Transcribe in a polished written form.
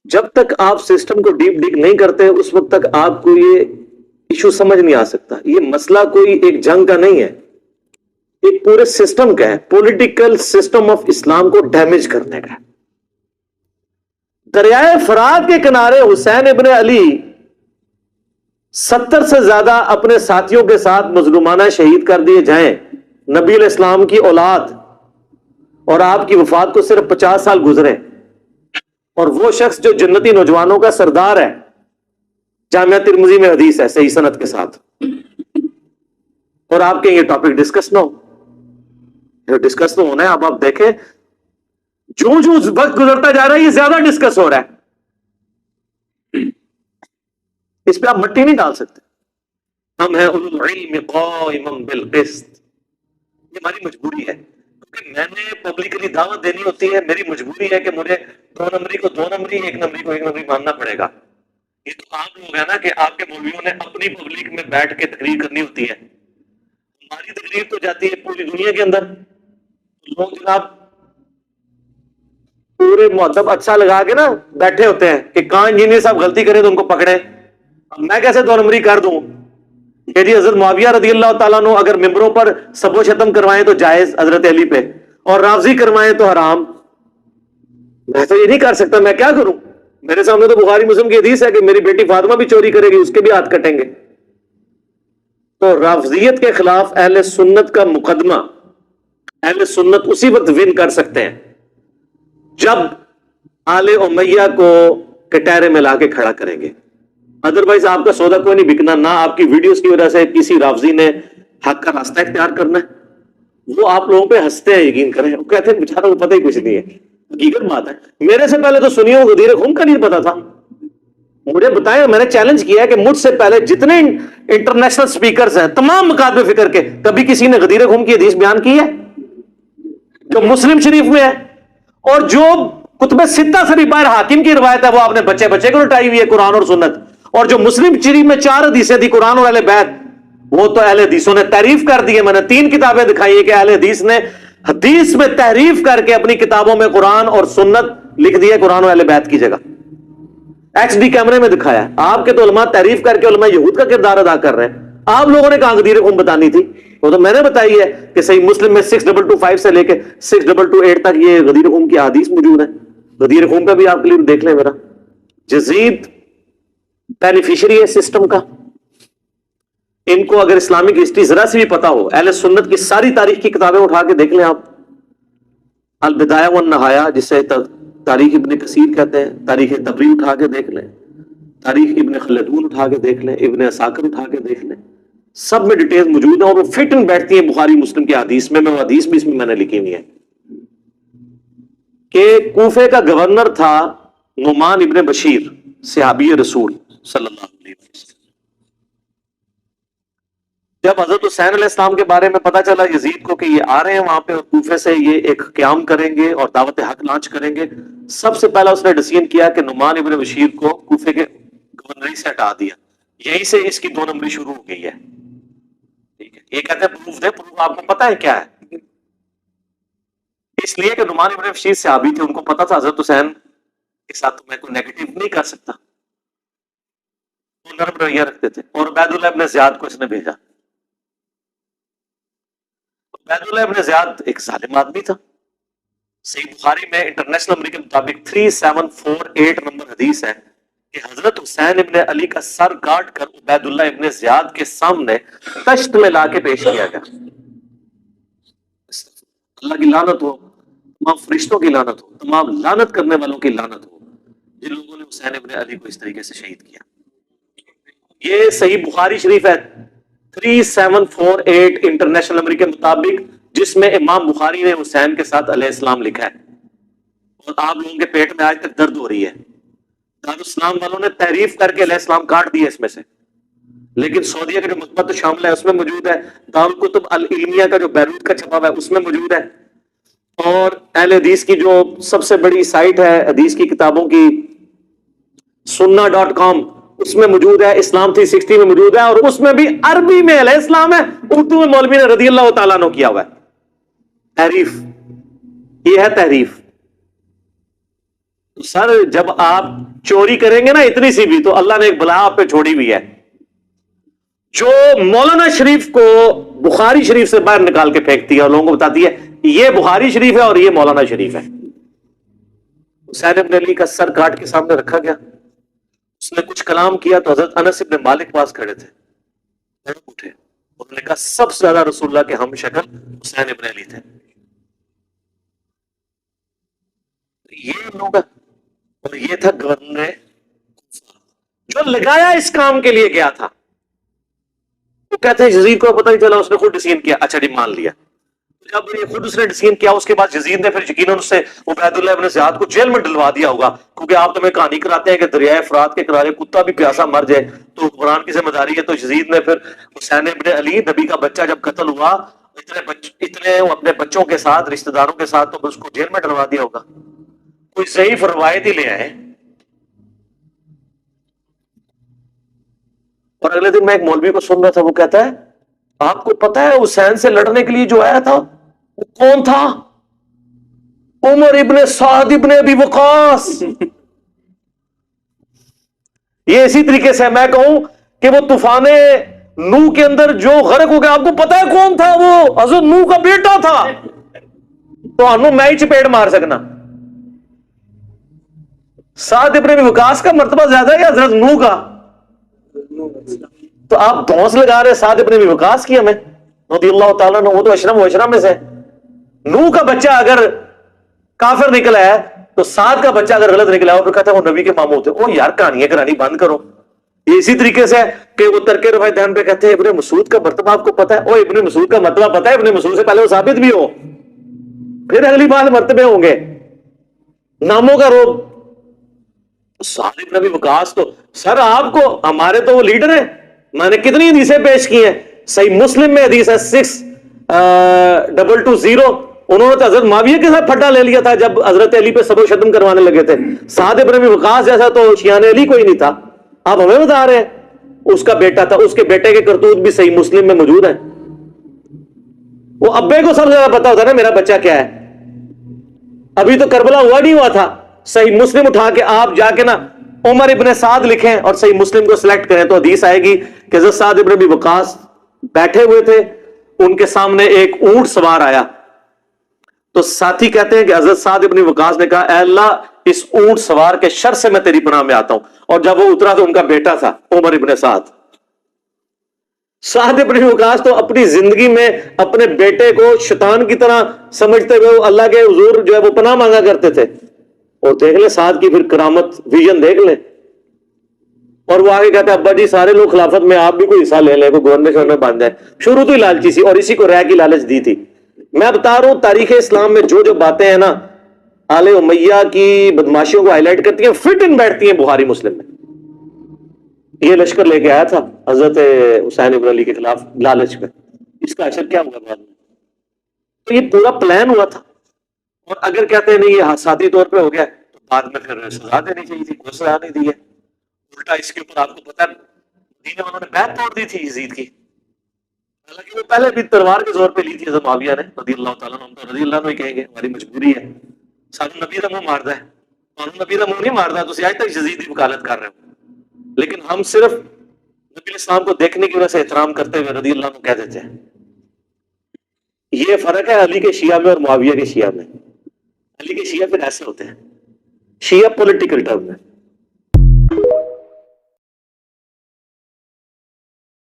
جب تک آپ سسٹم کو ڈیپ ڈگ نہیں کرتے اس وقت تک آپ کو یہ ایشو سمجھ نہیں آ سکتا. یہ مسئلہ کوئی ایک جنگ کا نہیں ہے, ایک پورے سسٹم کا ہے, پولیٹیکل سسٹم آف اسلام کو ڈیمیج کرنے کا ہے. دریائے فرات کے کنارے حسین ابن علی 70 سے زیادہ اپنے ساتھیوں کے ساتھ مظلومانہ شہید کر دیے جائیں, نبی علیہ السلام کی اولاد, اور آپ کی وفات کو صرف 50 سال گزرے, اور وہ شخص جو جنتی نوجوانوں کا سردار ہے, جامعہ ترمذی میں حدیث ہے صحیح سند کے ساتھ, اور آپ کے یہ ٹاپک ڈسکس نہ ہو. ڈسکس تو ہونا ہے. اب آپ دیکھیں جو وقت گزرتا جا رہا ہے یہ زیادہ ڈسکس ہو رہا ہے. اس پہ آپ مٹی نہیں ڈال سکتے. ہم ہیں اولو العلم قائما بالقسط, یہ ہماری مجبوری ہے, کیونکہ میں نے پبلکلی دعوت دینی ہوتی ہے. میری مجبوری ہے کہ مجھے 2 نمبری کو 2 نمبری, 1 نمبری کو 1 نمبری ماننا پڑے گا. یہ تو آپ لوگ ہیں نا کہ آپ کے مولویوں نے اپنی پبلک میں بیٹھ کے تقریر کرنی ہوتی ہے. ہماری تقریر تو جاتی ہے پوری دنیا کے اندر. لوگ جناب پورے مؤدب اچھا لگا کے نا بیٹھے ہوتے ہیں کہ کہاں انجینئر صاحب غلطی کرے تو ان کو پکڑے. اب میں کیسے 2 نمبری کر دوں کہ جی حضرت معاویہ رضی اللہ تعالیٰ عنہ اگر ممبروں پر سب و شتم کروائیں تو جائز حضرت علی پہ, اور رافضی کروائیں تو حرام. میں تو یہ نہیں کر سکتا, میں کیا کروں؟ میرے سامنے تو بخاری مسلم کی حدیث ہے کہ میری بیٹی فاطمہ بھی چوری کرے گی, اس کے بھی ہاتھ کٹیں گے. تو رافضیت کے خلاف اہل سنت کا مقدمہ, اہل سنت اسی وقت ون کر سکتے ہیں جب آل امیہ کو کٹہرے میں لا کے کھڑا کریں گے. ادروائز آپ کا سودا کوئی نہیں بکنا, نہ آپ کی ویڈیوز کی وجہ سے کسی رافضی نے حق کا راستہ اختیار کرنا ہے. وہ آپ لوگوں پہ ہنستے ہیں, یقین کریں, وہ کہتے ہیں بیچاروں کو پتہ ہی کچھ نہیں ہے. حقیقت بات ہے, میرے سے پہلے تو سنیوں غدیر خم کا نہیں پتا تھا. مجھے بتائیں, میں نے چیلنج کیا ہے کہ مجھ سے پہلے جتنے انٹرنیشنل سپیکرز ہیں تمام مکاتب فکر کے, کبھی کسی نے غدیر خم کی حدیث بیان کی ہے جو مسلم شریف میں ہے؟ اور جو کتب ستہ سے بھی باہر حاکم کی روایت ہے وہ آپ نے بچے بچے کو لٹائی ہوئی ہے, قرآن اور سنت. اور جو مسلم شریف میں 4 حدیثیں تھی قرآن اور اہل بیت, وہ تو اہل حدیثوں نے تعریف کر دی ہے. میں نے 3 کتابیں دکھائی ہے کہ اہل حدیث نے حدیث میں تحریف کر کے اپنی کتابوں میں قرآن اور سنت لکھ دی ہے قرآن اور اہل بیت کی جگہ. ایکس ڈی کیمرے میں دکھایا. آپ کے تو علماء تحریف کر کے علماء یہود کا کردار ادا کر رہے ہیں. آپ لوگوں نے کہاں غدیر خم بتانی تھی؟ وہ تو میں نے بتائی ہے کہ صحیح مسلم میں 6225 سے لے کے 6228 تک یہ غدیر خم کی حدیث موجود ہے. غدیر خم پہ بھی آپ کلپ دیکھ لیں. میرا جزید بینیفیشری ہے سسٹم کا. ان کو اگر اسلامک ہسٹری ذرا سی بھی پتا ہو, اہل سنت کی ساری تاریخ کی کتابیں اٹھا کے دیکھ لیں آپ. البدایہ والنہایہ جسے تاریخ ابن کثیر کہتے ہیں, تاریخ طبری اٹھا کے دیکھ لیں, تاریخ ابن خلدون اٹھا کے دیکھ لیں, ابن عساکر اٹھا کے دیکھ لیں, سب میں ڈیٹیل موجود ہیں اور وہ فٹ ان بیٹھتی ہیں بخاری مسلم کی حدیث میں. وہ حدیث بھی اس میں نے لکھی ہوئی ہے کہ کوفے کا گورنر تھا نعمان ابن بشیر, صحابی رسول صلی اللہ علیہ وسلم. جب حضرت حسین علیہ السلام کے بارے میں پتا چلا یزید کو کہ یہ آ رہے ہیں وہاں پہ اور کوفے سے یہ ایک قیام کریں گے اور دعوت حق لانچ کریں گے, سب سے پہلا اس نے ڈیسیژن کیا کہ نعمان ابن بشیر کو کوفے کے گورنری سے ہٹا دیا. یہیں سے اس کی 2 نمبری شروع ہو گئی ہے. ٹھیک ہے, یہ کہتے ہیں پروف دے, پروف آپ کو پتا ہے کیا ہے؟ اس لیے کہ نعمان ابن بشیر صحابی تھے, ان کو پتا تھا حضرت حسین کے ساتھ میں کوئی نیگیٹو نہیں کر سکتا, وہ نرم رویہ رکھتے تھے. اور عبید اللہ ابن زیاد کو اس نے بھیجا. عبید اللہ ابن زیاد ایک ظالم آدمی تھا. صحیح بخاری میں انٹرنیشنل نمبر کے مطابق 3748 نمبر حدیث ہے کہ حضرت حسین ابن علی کا سر کاٹ کر عبید اللہ ابن زیاد کے سامنے تشت میں لا کے پیش کیا گیا. اللہ کی لعنت ہو, تمام فرشتوں کی لعنت ہو, تمام لعنت کرنے والوں کی لعنت ہو جن لوگوں نے حسین ابن علی کو اس طریقے سے شہید کیا. یہ صحیح بخاری شریف ہے 3748 انٹرنیشنل نمبر کے مطابق, جس میں امام بخاری نے حسین کے ساتھ علیہ السلام لکھا ہے. اور آپ لوگوں کے پیٹ میں آج تک درد ہو رہی ہے. دارالاسلام والوں نے تحریف کر کے علیہ السلام کاٹ دیے اس میں سے, لیکن سعودیہ کا جو مکتبۃ شاملہ ہے اس میں موجود ہے, دارالکتب العلمیہ کا جو بیروت کا چھپا ہوا ہے اس میں موجود ہے, اور اہل حدیث کی جو سب سے بڑی سائٹ ہے حدیث کی کتابوں کی sunna.com اس میں موجود ہے, اسلام 360 میں موجود ہے, اور اس میں بھی عربی میں علیہ السلام ہے, اردو میں مولوی نے رضی اللہ تعالیٰ عنہ کیا ہوا ہے. تحریف, یہ ہے تحریف. سر جب آپ چوری کریں گے نا اتنی سی بھی، تو اللہ نے ایک بلا آپ پہ چھوڑی ہوئی ہے. جو مولانا شریف کو بخاری شریف سے باہر نکال کے پھینکتی ہے اور لوگوں کو بتاتی ہے یہ بخاری شریف ہے اور یہ مولانا شریف ہے. حسین ابن علی کا سر کاٹ کے سامنے رکھا گیا، اس نے کچھ کلام کیا تو حضرت انس ابن مالک پاس کھڑے تھے، اٹھے، انہوں نے کہا سب سے زیادہ رسول اللہ کے ہم شکل حسین ابن علی تھے. یہ لوگ، اور یہ تھا گورنر جو لگایا اس کام کے لیے گیا تھا. وہ کہتے ہیں یزید کو پتہ ہی چلا، اس نے خود ڈسین کیا. اچھا جی مان لیا، جب یہ خود اس نے ڈسین کیا اس کے بعد یزید نے پھر یقیناً اس سے عبید اللہ ابن زیاد کو جیل میں ڈلوا دیا ہوگا، کیونکہ آپ تمہیں کہانی کراتے ہیں کہ دریائے فرات کے کنارے کتا بھی پیاسا مر جائے تو قرآن کی ذمہ داری ہے. تو یزید نے پھر حسین ابن علی نبی کا بچہ جب قتل ہوا اتنے اپنے بچوں کے ساتھ رشتہ داروں کے ساتھ تو اس کو جیل میں ڈلوا دیا ہوگا. کوئی ضعیف روایت ہی لے آئے. اور اگلے دن میں ایک مولوی کو سن رہا تھا، وہ کہتا ہے آپ کو پتا ہے حسین سے لڑنے کے لیے جو آیا تھا وہ کون تھا؟ عمر ابن سعد ابن ابی وقاص. یہ اسی طریقے سے میں کہوں کہ وہ طوفان نوح کے اندر جو غرق ہو گیا، آپ کو پتا ہے کون تھا؟ وہ حضرت نوح کا بیٹا تھا. تو انو میں ہی چپیڑ مار سکنا. سعد ابن ابی وقاص کا مرتبہ زیادہ ہے یا حضرت نوح کا؟ تو آپ دھونس لگا رہے سعد ابن ابی وقاص کی ہمیں رضی اللہ تعالیٰ عنہ. وہ تو اشرم و اشرم میں سے. نوح کا بچہ اگر کافر نکلا ہے تو سعد کا بچہ اگر غلط نکلا ہے پھر کہتا ہے وہ نبی کے ماموں تھے. او یار کہانیاں کرانی بند کرو. یہ اسی طریقے سے کہ وہ ترک رفع دین پہ کہتے ہیں ابن مسعود کا مرتبہ آپ کو پتا ہے؟ او ابن مسعود کا مرتبہ پتا ہے؟ ابن مسعود سے پہلے وہ ثابت بھی ہو، پھر اگلی بات مرتبے ہوں گے. ناموں کا روب. سعد ابن ابی وقاص تو سر آپ کو، ہمارے تو وہ لیڈر ہیں. میں نے کتنی حدیثیں پیش کی ہیں. صحیح مسلم میں حدیث ہے 6220. انہوں نے تو حضرت معاویہ کے ساتھ پھٹا لے لیا تھا جب حضرت علی پہ سب و شتم کروانے لگے تھے. سعد ابن ابی وقاص جیسا تو شیان علی کوئی نہیں تھا. آپ ہمیں بتا رہے ہیں اس کا بیٹا تھا. اس کے بیٹے کے کرتوت بھی صحیح مسلم میں موجود ہیں. وہ ابے کو سب سے زیادہ پتا ہوتا ہے نا میرا بچہ کیا ہے. ابھی تو کربلا ہوا نہیں ہوا تھا. صحیح مسلم اٹھا کے آپ جا کے نا عمر ابن سعد لکھیں اور صحیح مسلم کو سلیکٹ کریں تو حدیث آئے گی کہ حضرت سعد ابن ابی وقاص بیٹھے ہوئے تھے، ان کے سامنے ایک اونٹ سوار آیا تو ساتھی کہتے ہیں کہ حضرت سعد ابن وقاص نے کہا اے اللہ اس اونٹ سوار کے شر سے میں تیری پناہ میں آتا ہوں. اور جب وہ اترا تو ان کا بیٹا تھا عمر ابن سعد. سعد ابن وقاص تو اپنی زندگی میں اپنے بیٹے کو شیطان کی طرح سمجھتے ہوئے اللہ کے حضور جو ہے وہ پناہ مانگا کرتے تھے. اور دیکھ لیں سعد کی پھر کرامت، ویژن دیکھ لیں. اور وہ آگے کہتے ہیں ابا جی سارے لوگ خلافت میں، آپ بھی کوئی حصہ لے لیں، کوئی گورنر شورنر بن جائے. شروع تو ہی لالچی سی اور اسی کو رہ کی لالچ دی تھی. میں بتا رہا ہوں تاریخ اسلام میں جو جو باتیں ہیں نا آل امیہ کی بدماشیوں کو ہائی لائٹ کرتی ہیں، فٹ ان بیٹھتی ہیں بخاری مسلم میں. یہ لشکر لے کے آیا تھا حضرت حسین ابن علی کے خلاف لالچ میں. اس کا اثر کیا ہوا بعد میں؟ تو یہ پورا پلان ہوا تھا. اور اگر کہتے ہیں نہیں یہ حادثاتی طور پہ ہو گیا تو بعد میں پھر سزا دینی چاہیے تھی، کوئی سزا نہیں دی ہے. الٹا اس کے اوپر آپ کو پتا ہے مدینے والوں نے بیعت توڑ دی تھی یزید کی. حالانکہ وہ پہلے بھی تلوار کے زور پہ لی تھی حضرت معاویہ نے رضی اللہ تعالیٰ عنہ. تو رضی اللہ عنہ ہی کہیں گے، ہماری مجبوری ہے. سانو نبی کا منہ مارتا ہے، سانو نبی کا منہ نہیں مارتا. تو آج تک یزید کی وکالت کر رہے ہو، لیکن ہم صرف نبی اسلام کو دیکھنے کی وجہ سے احترام کرتے ہوئے رضی اللہ عنہ کہہ دیتے ہیں. یہ فرق ہے علی کے شیعہ میں اور معاویہ کے شیعہ میں. علی کے شیعہ پھر ایسے ہوتے ہیں، شیعہ پولیٹیکل ٹرم میں